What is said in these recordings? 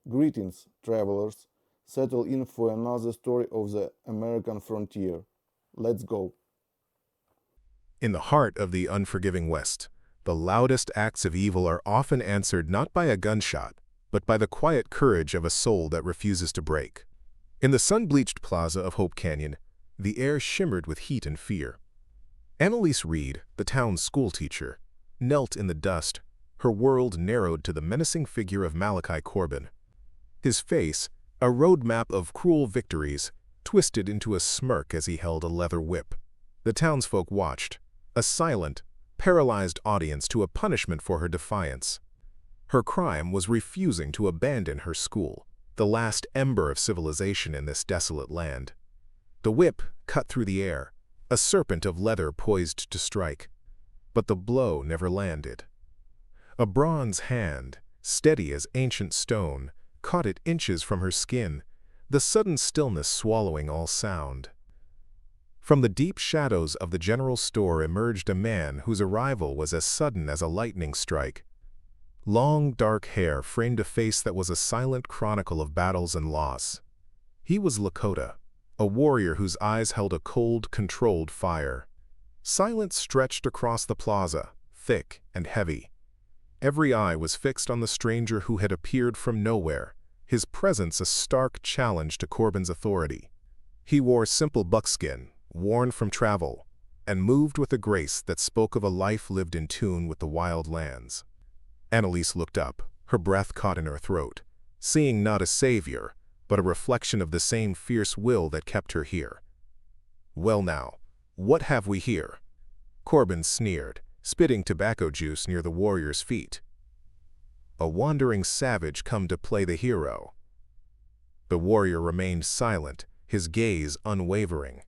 Greetings, travelers. Settle in for another story of the American frontier. Let's go. In the heart of the unforgiving West, the loudest acts of evil are often answered not by a gunshot, but by the quiet courage of a soul that refuses to break. In the sun-bleached plaza of Hope Canyon, the air shimmered with heat and fear. Annalise Reed, the town's schoolteacher, knelt in the dust, her world narrowed to the menacing figure of Malachi Corbin. His face, a roadmap of cruel victories, twisted into a smirk as he held a leather whip. The townsfolk watched, a silent, paralyzed audience to a punishment for her defiance. Her crime was refusing to abandon her school, the last ember of civilization in this desolate land. The whip cut through the air, a serpent of leather poised to strike. But the blow never landed. A bronze hand, steady as ancient stone, caught it inches from her skin, the sudden stillness swallowing all sound. From the deep shadows of the general store emerged a man whose arrival was as sudden as a lightning strike. Long, dark hair framed a face that was a silent chronicle of battles and loss. He was Lakota, a warrior whose eyes held a cold, controlled fire. Silence stretched across the plaza, thick and heavy. Every eye was fixed on the stranger who had appeared from nowhere, his presence a stark challenge to Corbin's authority. He wore simple buckskin, worn from travel, and moved with a grace that spoke of a life lived in tune with the wild lands. Annalise looked up, her breath caught in her throat, seeing not a savior, but a reflection of the same fierce will that kept her here. "Well now, what have we here?" Corbin sneered, spitting tobacco juice near the warrior's feet. "A wandering savage come to play the hero." The warrior remained silent, his gaze unwavering.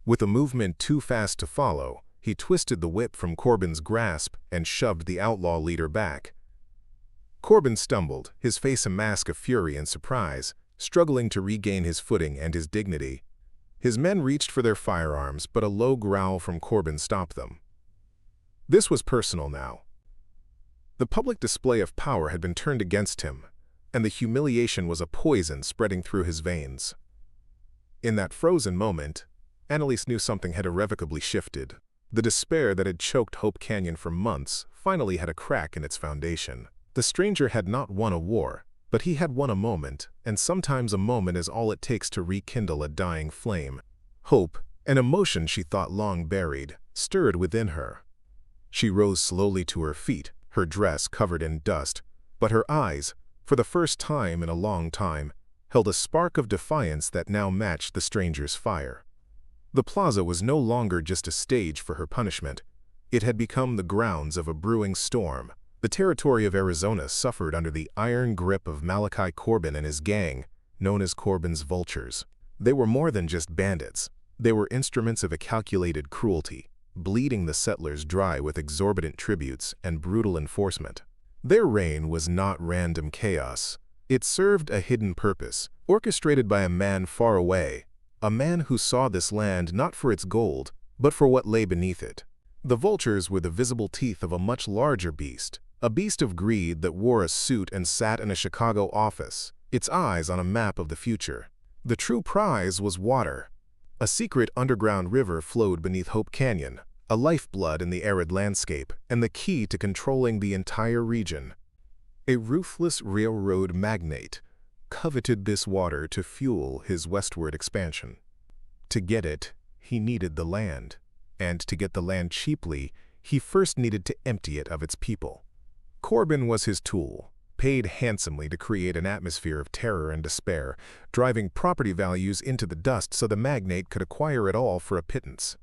With a movement too fast to follow, he twisted the whip from Corbin's grasp and shoved the outlaw leader back. Corbin stumbled, his face a mask of fury and surprise, struggling to regain his footing and his dignity. His men reached for their firearms, but a low growl from Corbin stopped them. This was personal now. The public display of power had been turned against him, and the humiliation was a poison spreading through his veins. In that frozen moment, Annalise knew something had irrevocably shifted. The despair that had choked Hope Canyon for months finally had a crack in its foundation. The stranger had not won a war, but he had won a moment, and sometimes a moment is all it takes to rekindle a dying flame. Hope, an emotion she thought long buried, stirred within her. She rose slowly to her feet, her dress covered in dust, but her eyes, for the first time in a long time, held a spark of defiance that now matched the stranger's fire. The plaza was no longer just a stage for her punishment. It had become the grounds of a brewing storm. The territory of Arizona suffered under the iron grip of Malachi Corbin and his gang, known as Corbin's Vultures. They were more than just bandits. They were instruments of a calculated cruelty, bleeding the settlers dry with exorbitant tributes and brutal enforcement. Their reign was not random chaos. It served a hidden purpose, orchestrated by a man far away, a man who saw this land not for its gold, but for what lay beneath it. The vultures were the visible teeth of a much larger beast, a beast of greed that wore a suit and sat in a Chicago office, its eyes on a map of the future. The true prize was water. A secret underground river flowed beneath Hope Canyon, a lifeblood in the arid landscape, and the key to controlling the entire region. A ruthless railroad magnate coveted this water to fuel his westward expansion. To get it, he needed the land, and to get the land cheaply, he first needed to empty it of its people. Corbin was his tool, paid handsomely to create an atmosphere of terror and despair, driving property values into the dust so the magnate could acquire it all for a pittance.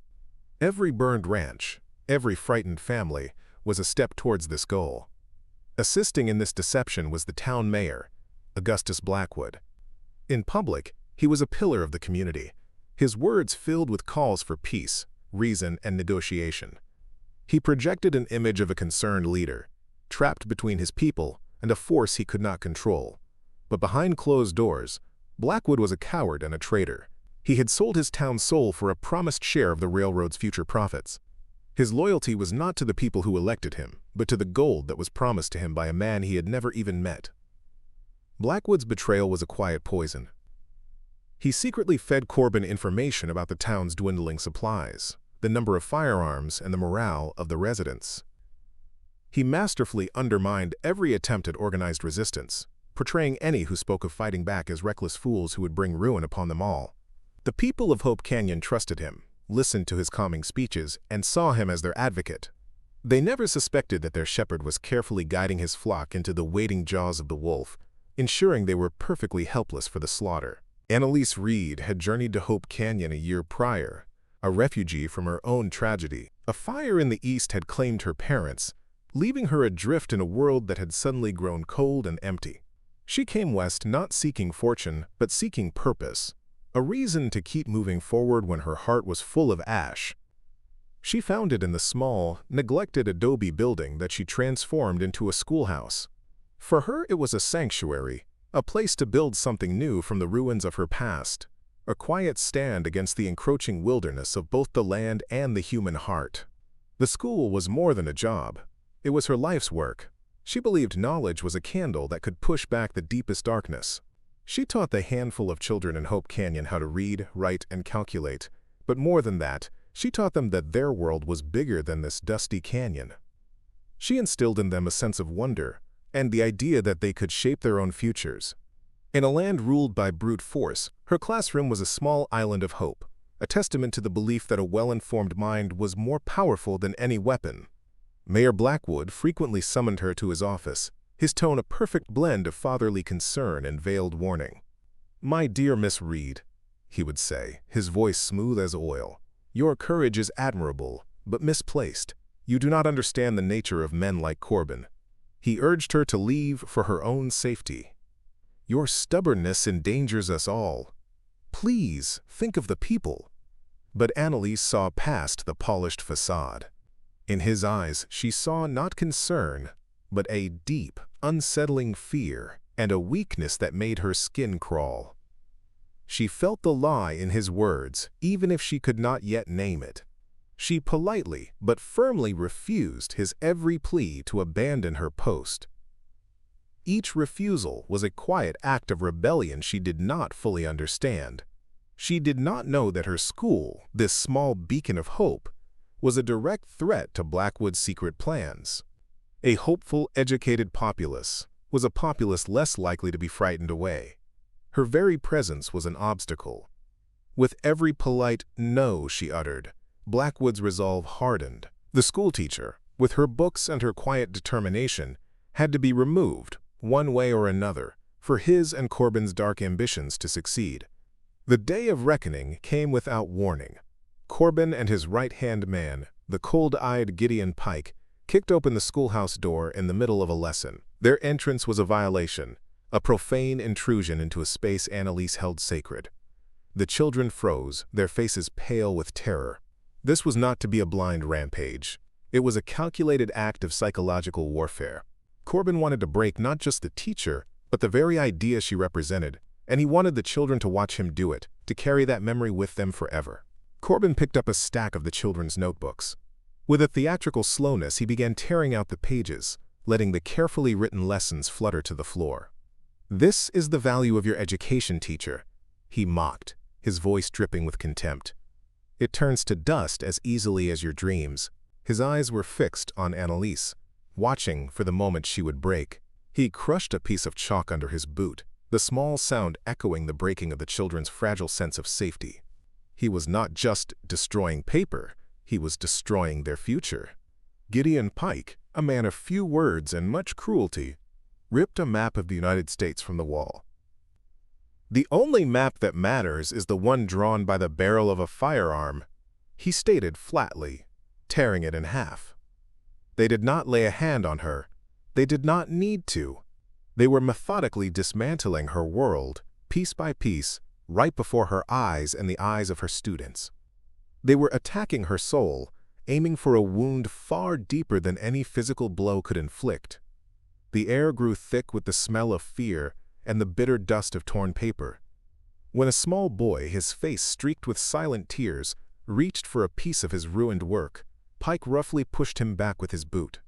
Every burned ranch, every frightened family, was a step towards this goal. Assisting in this deception was the town mayor, Augustus Blackwood. In public, he was a pillar of the community, his words filled with calls for peace, reason, and negotiation. He projected an image of a concerned leader, trapped between his people and a force he could not control. But behind closed doors, Blackwood was a coward and a traitor. He had sold his town's soul for a promised share of the railroad's future profits. His loyalty was not to the people who elected him, but to the gold that was promised to him by a man he had never even met. Blackwood's betrayal was a quiet poison. He secretly fed Corbin information about the town's dwindling supplies, the number of firearms, and the morale of the residents. He masterfully undermined every attempt at organized resistance, portraying any who spoke of fighting back as reckless fools who would bring ruin upon them all. The people of Hope Canyon trusted him, listened to his calming speeches, and saw him as their advocate. They never suspected that their shepherd was carefully guiding his flock into the waiting jaws of the wolf, ensuring they were perfectly helpless for the slaughter. Annalise Reed had journeyed to Hope Canyon a year prior, a refugee from her own tragedy. A fire in the east had claimed her parents, leaving her adrift in a world that had suddenly grown cold and empty. She came west not seeking fortune, but seeking purpose, a reason to keep moving forward when her heart was full of ash. She found it in the small, neglected adobe building that she transformed into a schoolhouse. For her, it was a sanctuary, a place to build something new from the ruins of her past, a quiet stand against the encroaching wilderness of both the land and the human heart. The school was more than a job. It was her life's work. She believed knowledge was a candle that could push back the deepest darkness. She taught the handful of children in Hope Canyon how to read, write, and calculate, but more than that, she taught them that their world was bigger than this dusty canyon. She instilled in them a sense of wonder, and the idea that they could shape their own futures. In a land ruled by brute force, her classroom was a small island of hope, a testament to the belief that a well-informed mind was more powerful than any weapon. Mayor Blackwood frequently summoned her to his office, his tone a perfect blend of fatherly concern and veiled warning. "My dear Miss Reed," he would say, his voice smooth as oil, "your courage is admirable, but misplaced. You do not understand the nature of men like Corbin." He urged her to leave for her own safety. "Your stubbornness endangers us all. Please, think of the people." But Annalise saw past the polished facade. In his eyes, she saw not concern, but a deep, unsettling fear and a weakness that made her skin crawl. She felt the lie in his words, even if she could not yet name it. She politely but firmly refused his every plea to abandon her post. Each refusal was a quiet act of rebellion she did not fully understand. She did not know that her school, this small beacon of hope, was a direct threat to Blackwood's secret plans. A hopeful, educated populace was a populace less likely to be frightened away. Her very presence was an obstacle. With every polite "no" she uttered, Blackwood's resolve hardened. The schoolteacher, with her books and her quiet determination, had to be removed, one way or another, for his and Corbin's dark ambitions to succeed. The day of reckoning came without warning. Corbin and his right-hand man, the cold-eyed Gideon Pike, kicked open the schoolhouse door in the middle of a lesson. Their entrance was a violation, a profane intrusion into a space Annalise held sacred. The children froze, their faces pale with terror. This was not to be a blind rampage. It was a calculated act of psychological warfare. Corbin wanted to break not just the teacher, but the very idea she represented, and he wanted the children to watch him do it, to carry that memory with them forever. Corbin picked up a stack of the children's notebooks. With a theatrical slowness, he began tearing out the pages, letting the carefully written lessons flutter to the floor. "This is the value of your education, teacher," he mocked, his voice dripping with contempt. "It turns to dust as easily as your dreams." His eyes were fixed on Annalise, watching for the moment she would break. He crushed a piece of chalk under his boot, the small sound echoing the breaking of the children's fragile sense of safety. He was not just destroying paper, he was destroying their future. Gideon Pike, a man of few words and much cruelty, ripped a map of the United States from the wall. "The only map that matters is the one drawn by the barrel of a firearm," he stated flatly, tearing it in half. They did not lay a hand on her. They did not need to. They were methodically dismantling her world, piece by piece, right before her eyes and the eyes of her students. They were attacking her soul, aiming for a wound far deeper than any physical blow could inflict. The air grew thick with the smell of fear and the bitter dust of torn paper. When a small boy, his face streaked with silent tears, reached for a piece of his ruined work, Pike roughly pushed him back with his boot.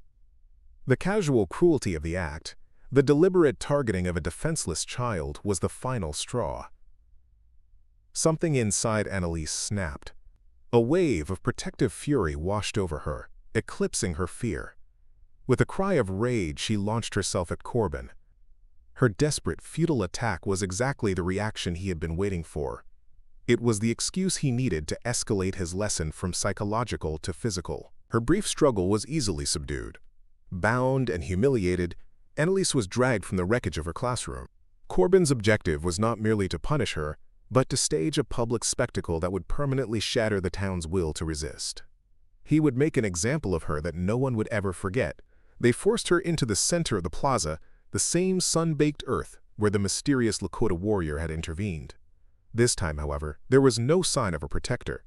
The casual cruelty of the act, The deliberate targeting of a defenseless child was the final straw. Something inside Annalise snapped. A wave of protective fury washed over her, eclipsing her fear. With a cry of rage, she launched herself at Corbin. Her desperate, futile attack was exactly the reaction he had been waiting for. It was the excuse he needed to escalate his lesson from psychological to physical. Her brief struggle was easily subdued. Bound and humiliated, Annalise was dragged from the wreckage of her classroom. Corbin's objective was not merely to punish her, but to stage a public spectacle that would permanently shatter the town's will to resist. He would make an example of her that no one would ever forget. They forced her into the center of the plaza, the same sun-baked earth where the mysterious Lakota warrior had intervened. This time, however, there was no sign of a protector.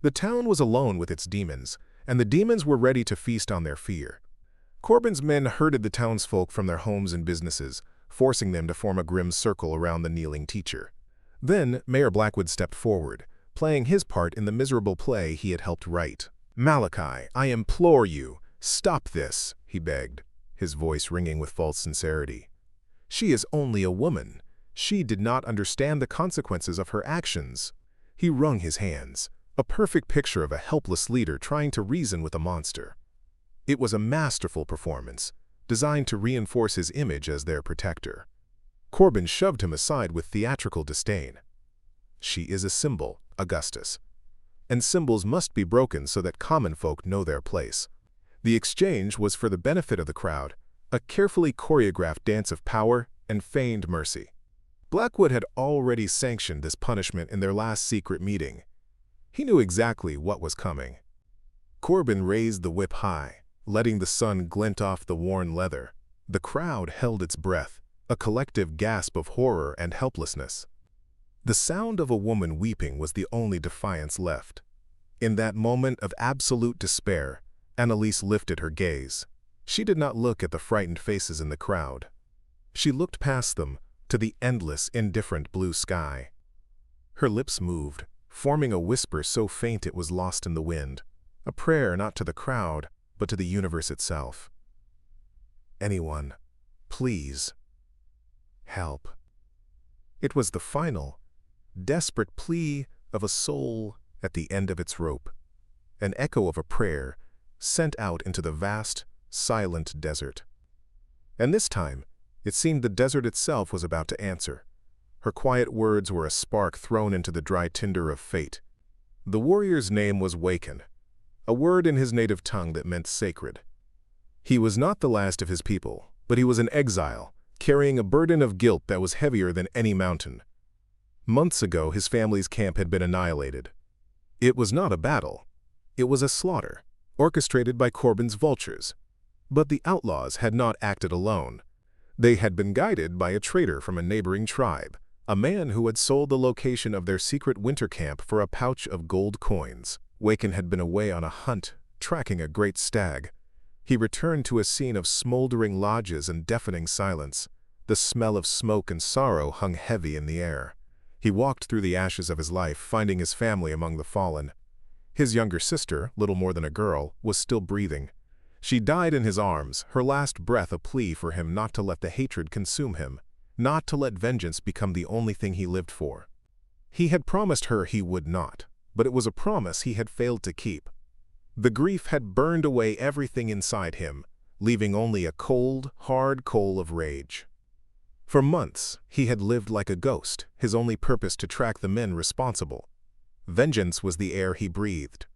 The town was alone with its demons, and the demons were ready to feast on their fear. Corbin's men herded the townsfolk from their homes and businesses, forcing them to form a grim circle around the kneeling teacher. Then Mayor Blackwood stepped forward, playing his part in the miserable play he had helped write. "Malachi, I implore you, stop this," he begged, his voice ringing with false sincerity. "She is only a woman. She did not understand the consequences of her actions." He wrung his hands, a perfect picture of a helpless leader trying to reason with a monster. It was a masterful performance, designed to reinforce his image as their protector. Corbin shoved him aside with theatrical disdain. "She is a symbol, Augustus, and symbols must be broken so that common folk know their place." The exchange was for the benefit of the crowd, a carefully choreographed dance of power and feigned mercy. Blackwood had already sanctioned this punishment in their last secret meeting. He knew exactly what was coming. Corbin raised the whip high, letting the sun glint off the worn leather. The crowd held its breath, a collective gasp of horror and helplessness. The sound of a woman weeping was the only defiance left. In that moment of absolute despair, Annalise lifted her gaze. She did not look at the frightened faces in the crowd. She looked past them, to the endless, indifferent blue sky. Her lips moved, forming a whisper so faint it was lost in the wind, a prayer not to the crowd, but to the universe itself. "Anyone, please, help." It was the final, desperate plea of a soul at the end of its rope, an echo of a prayer sent out into the vast, silent desert. And this time, it seemed the desert itself was about to answer. Her quiet words were a spark thrown into the dry tinder of fate. The warrior's name was Waken, a word in his native tongue that meant sacred. He was not the last of his people, but he was an exile, carrying a burden of guilt that was heavier than any mountain. Months ago, his family's camp had been annihilated. It was not a battle. It was a slaughter, orchestrated by Corbin's vultures. But the outlaws had not acted alone. They had been guided by a traitor from a neighboring tribe, a man who had sold the location of their secret winter camp for a pouch of gold coins. Waken had been away on a hunt, tracking a great stag. He returned to a scene of smoldering lodges and deafening silence. The smell of smoke and sorrow hung heavy in the air. He walked through the ashes of his life, finding his family among the fallen. His younger sister, little more than a girl, was still breathing. She died in his arms, her last breath a plea for him not to let the hatred consume him, not to let vengeance become the only thing he lived for. He had promised her he would not, but it was a promise he had failed to keep. The grief had burned away everything inside him, leaving only a cold, hard coal of rage. For months, he had lived like a ghost, his only purpose to track the men responsible. Vengeance was the air he breathed,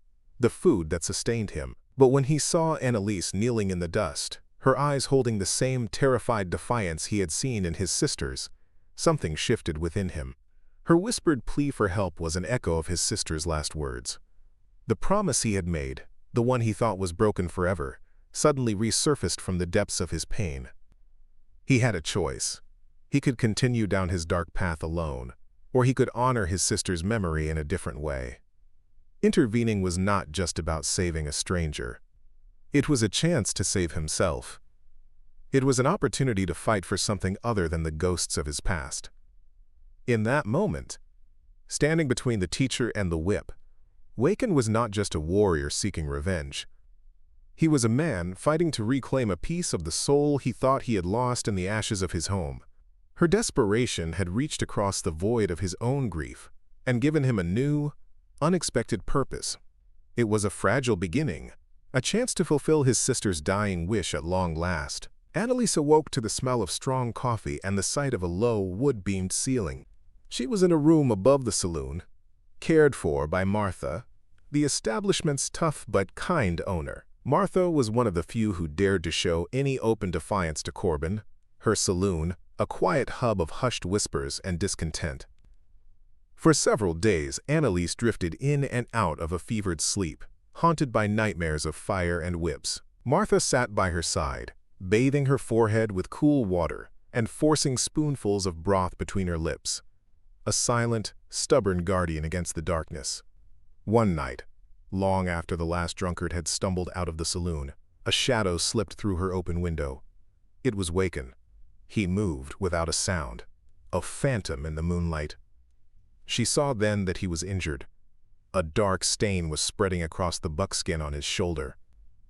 the food that sustained him. But when he saw Annalise kneeling in the dust, her eyes holding the same terrified defiance he had seen in his sister's, something shifted within him. Her whispered plea for help was an echo of his sister's last words. The promise he had made, the one he thought was broken forever, suddenly resurfaced from the depths of his pain. He had a choice. He could continue down his dark path alone, or he could honor his sister's memory in a different way. Intervening was not just about saving a stranger. It was a chance to save himself. It was an opportunity to fight for something other than the ghosts of his past. In that moment, standing between the teacher and the whip, Waken was not just a warrior seeking revenge. He was a man fighting to reclaim a piece of the soul he thought he had lost in the ashes of his home. Her desperation had reached across the void of his own grief and given him a new, unexpected purpose. It was a fragile beginning, a chance to fulfill his sister's dying wish at long last. Annalise awoke to the smell of strong coffee and the sight of a low, wood-beamed ceiling. She was in a room above the saloon, cared for by Martha, the establishment's tough but kind owner. Martha was one of the few who dared to show any open defiance to Corbin, her saloon, a quiet hub of hushed whispers and discontent. For several days, Annalise drifted in and out of a fevered sleep, haunted by nightmares of fire and whips. Martha sat by her side, bathing her forehead with cool water and forcing spoonfuls of broth between her lips, a silent, stubborn guardian against the darkness. One night, long after the last drunkard had stumbled out of the saloon, a shadow slipped through her open window. It was Waken. He moved without a sound, a phantom in the moonlight. She saw then that he was injured. A dark stain was spreading across the buckskin on his shoulder.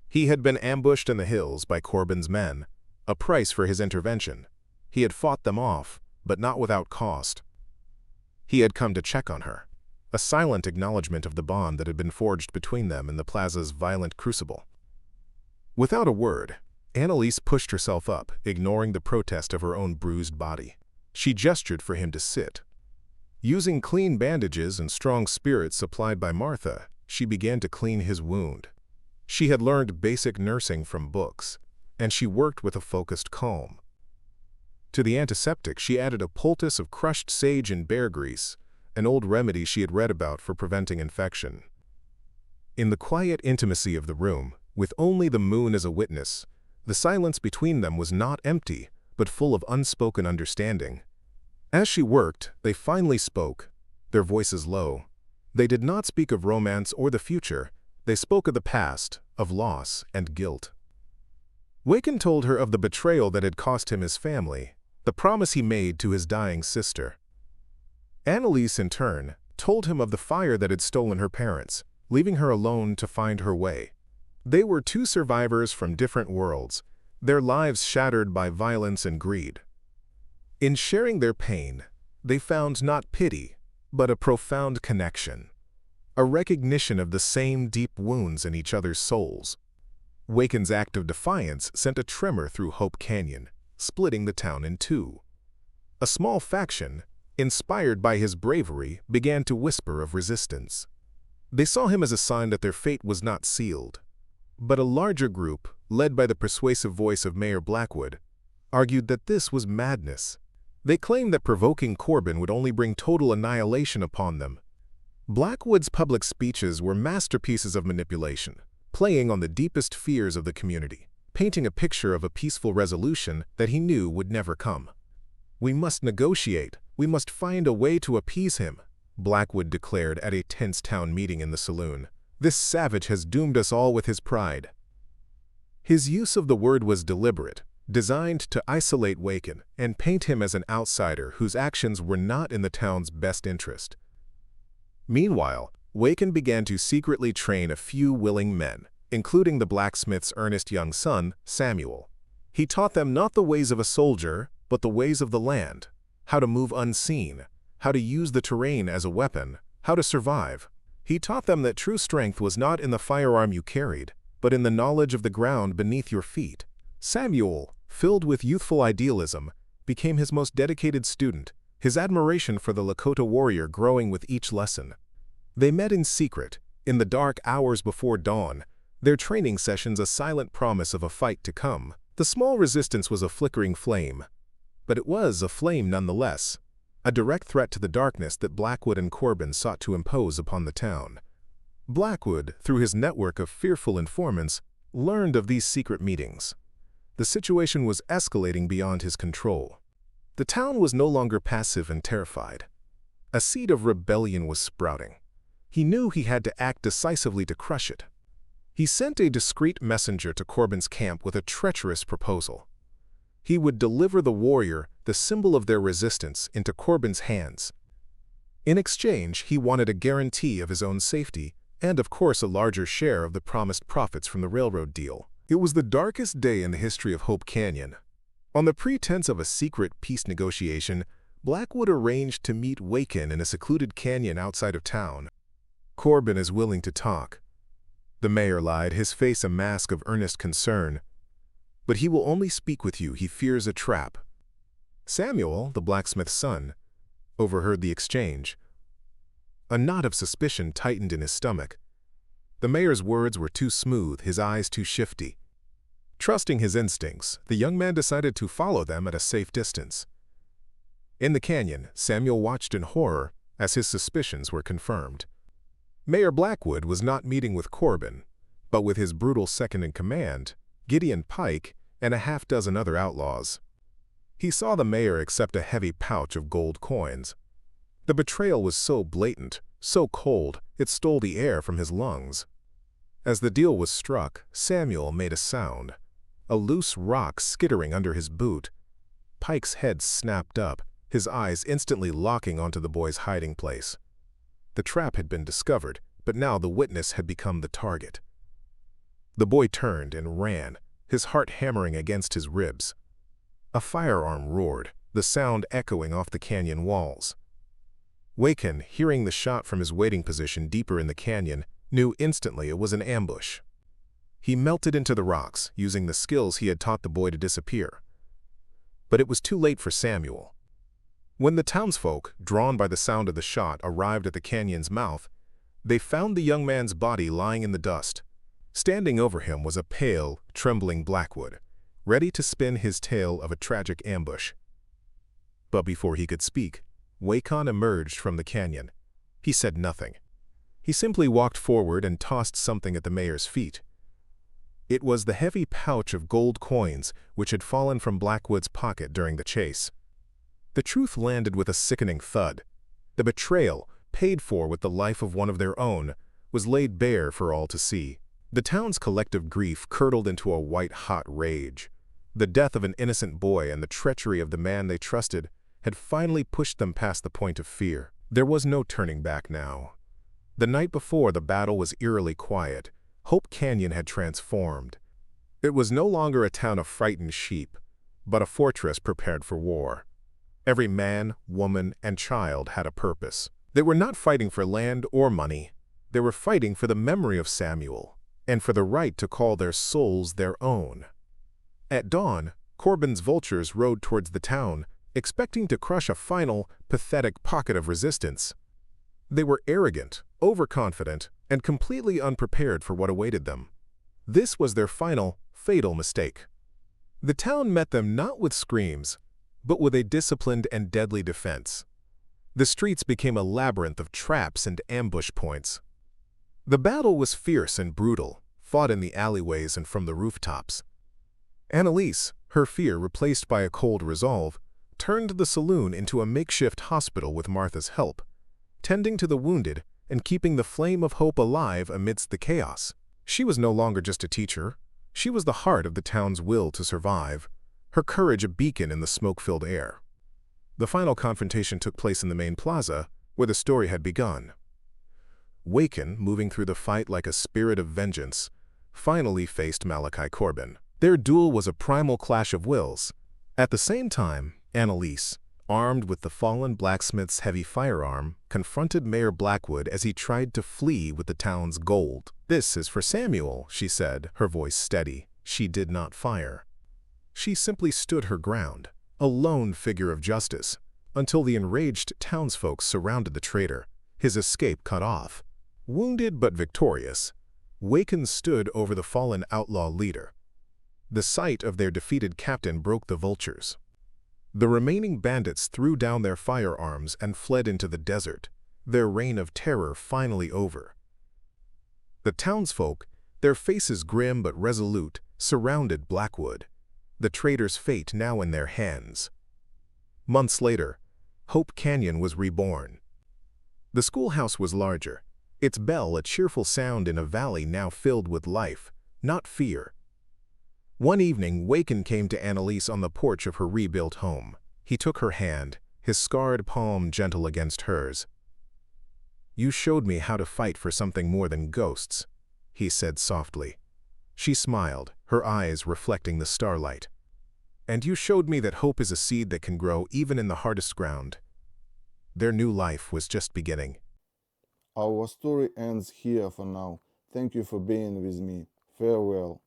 He had been ambushed in the hills by Corbin's men, a price for his intervention. He had fought them off, but not without cost. He had come to check on her, a silent acknowledgement of the bond that had been forged between them in the plaza's violent crucible. Without a word, Annalise pushed herself up, ignoring the protest of her own bruised body. She gestured for him to sit. Using clean bandages and strong spirits supplied by Martha, she began to clean his wound. She had learned basic nursing from books, and she worked with a focused calm. To the antiseptic, she added a poultice of crushed sage and bear grease, an old remedy she had read about for preventing infection. In the quiet intimacy of the room, with only the moon as a witness, the silence between them was not empty, but full of unspoken understanding. As she worked, they finally spoke, their voices low. They did not speak of romance or the future. They spoke of the past, of loss and guilt. Waken told her of the betrayal that had cost him his family, the promise he made to his dying sister. Annalise, in turn, told him of the fire that had stolen her parents, leaving her alone to find her way. They were two survivors from different worlds, their lives shattered by violence and greed. In sharing their pain, they found not pity, but a profound connection, a recognition of the same deep wounds in each other's souls. Waken's act of defiance sent a tremor through Hope Canyon, splitting the town in two. A small faction, inspired by his bravery, began to whisper of resistance. They saw him as a sign that their fate was not sealed. But a larger group, led by the persuasive voice of Mayor Blackwood, argued that this was madness. They claimed that provoking Corbin would only bring total annihilation upon them. Blackwood's public speeches were masterpieces of manipulation, playing on the deepest fears of the community, painting a picture of a peaceful resolution that he knew would never come. "We must negotiate. We must find a way to appease him," Blackwood declared at a tense town meeting in the saloon. "This savage has doomed us all with his pride." His use of the word was deliberate, designed to isolate Waken and paint him as an outsider whose actions were not in the town's best interest. Meanwhile, Waken began to secretly train a few willing men, including the blacksmith's earnest young son, Samuel. He taught them not the ways of a soldier, but the ways of the land, how to move unseen, how to use the terrain as a weapon, how to survive. He taught them that true strength was not in the firearm you carried, but in the knowledge of the ground beneath your feet. Samuel, filled with youthful idealism, became his most dedicated student, his admiration for the Lakota warrior growing with each lesson. They met in secret, in the dark hours before dawn, their training sessions a silent promise of a fight to come. The small resistance was a flickering flame, but it was a flame nonetheless, a direct threat to the darkness that Blackwood and Corbin sought to impose upon the town. Blackwood, through his network of fearful informants, learned of these secret meetings. The situation was escalating beyond his control. The town was no longer passive and terrified. A seed of rebellion was sprouting. He knew he had to act decisively to crush it. He sent a discreet messenger to Corbin's camp with a treacherous proposal. He would deliver the warrior, the symbol of their resistance, into Corbin's hands. In exchange, he wanted a guarantee of his own safety and of course a larger share of the promised profits from the railroad deal. It was the darkest day in the history of Hope Canyon. On the pretense of a secret peace negotiation, Blackwood arranged to meet Waken in a secluded canyon outside of town. "Corbin is willing to talk," the mayor lied, his face a mask of earnest concern. "But he will only speak with you. He fears a trap." Samuel, the blacksmith's son, overheard the exchange. A knot of suspicion tightened in his stomach. The mayor's words were too smooth, his eyes too shifty. Trusting his instincts, the young man decided to follow them at a safe distance. In the canyon, Samuel watched in horror as his suspicions were confirmed. Mayor Blackwood was not meeting with Corbin, but with his brutal second-in-command, Gideon Pike, and a half-dozen other outlaws. He saw the mayor accept a heavy pouch of gold coins. The betrayal was so blatant, so cold, it stole the air from his lungs. As the deal was struck, Samuel made a sound, a loose rock skittering under his boot. Pike's head snapped up, his eyes instantly locking onto the boy's hiding place. The trap had been discovered, but now the witness had become the target. The boy turned and ran, his heart hammering against his ribs. A firearm roared, the sound echoing off the canyon walls. Waken, hearing the shot from his waiting position deeper in the canyon, knew instantly it was an ambush. He melted into the rocks, using the skills he had taught the boy to disappear. But it was too late for Samuel. When the townsfolk, drawn by the sound of the shot, arrived at the canyon's mouth, they found the young man's body lying in the dust. Standing over him was a pale, trembling Blackwood, ready to spin his tale of a tragic ambush. But before he could speak, Waken emerged from the canyon. He said nothing. He simply walked forward and tossed something at the mayor's feet. It was the heavy pouch of gold coins which had fallen from Blackwood's pocket during the chase. The truth landed with a sickening thud. The betrayal, paid for with the life of one of their own, was laid bare for all to see. The town's collective grief curdled into a white-hot rage. The death of an innocent boy and the treachery of the man they trusted had finally pushed them past the point of fear. There was no turning back now. The night before the battle was eerily quiet. Hope Canyon had transformed. It was no longer a town of frightened sheep, but a fortress prepared for war. Every man, woman, and child had a purpose. They were not fighting for land or money. They were fighting for the memory of Samuel, and for the right to call their souls their own. At dawn, Corbin's vultures rode towards the town, expecting to crush a final, pathetic pocket of resistance. They were arrogant, overconfident, and completely unprepared for what awaited them. This was their final, fatal mistake. The town met them not with screams, but with a disciplined and deadly defense. The streets became a labyrinth of traps and ambush points. The battle was fierce and brutal, fought in the alleyways and from the rooftops. Annalise, her fear replaced by a cold resolve, turned the saloon into a makeshift hospital with Martha's help, tending to the wounded and keeping the flame of hope alive amidst the chaos. She was no longer just a teacher. She was the heart of the town's will to survive, her courage a beacon in the smoke-filled air. The final confrontation took place in the main plaza, where the story had begun. Waken, moving through the fight like a spirit of vengeance, finally faced Malachi Corbin. Their duel was a primal clash of wills. At the same time, Annalise, armed with the fallen blacksmith's heavy firearm, confronted Mayor Blackwood as he tried to flee with the town's gold. "This is for Samuel," she said, her voice steady. She did not fire. She simply stood her ground, a lone figure of justice, until the enraged townsfolk surrounded the traitor, his escape cut off. Wounded but victorious, Waken stood over the fallen outlaw leader. The sight of their defeated captain broke the vultures. The remaining bandits threw down their firearms and fled into the desert, their reign of terror finally over. The townsfolk, their faces grim but resolute, surrounded Blackwood, the traitor's fate now in their hands. Months later, Hope Canyon was reborn. The schoolhouse was larger, its bell a cheerful sound in a valley now filled with life, not fear. One evening, Waken came to Annalise on the porch of her rebuilt home. He took her hand, his scarred palm gentle against hers. You showed me how to fight for something more than ghosts, he said softly. She smiled, her eyes reflecting the starlight. And you showed me that hope is a seed that can grow even in the hardest ground. Their new life was just beginning. Our story ends here for now. Thank you for being with me. Farewell.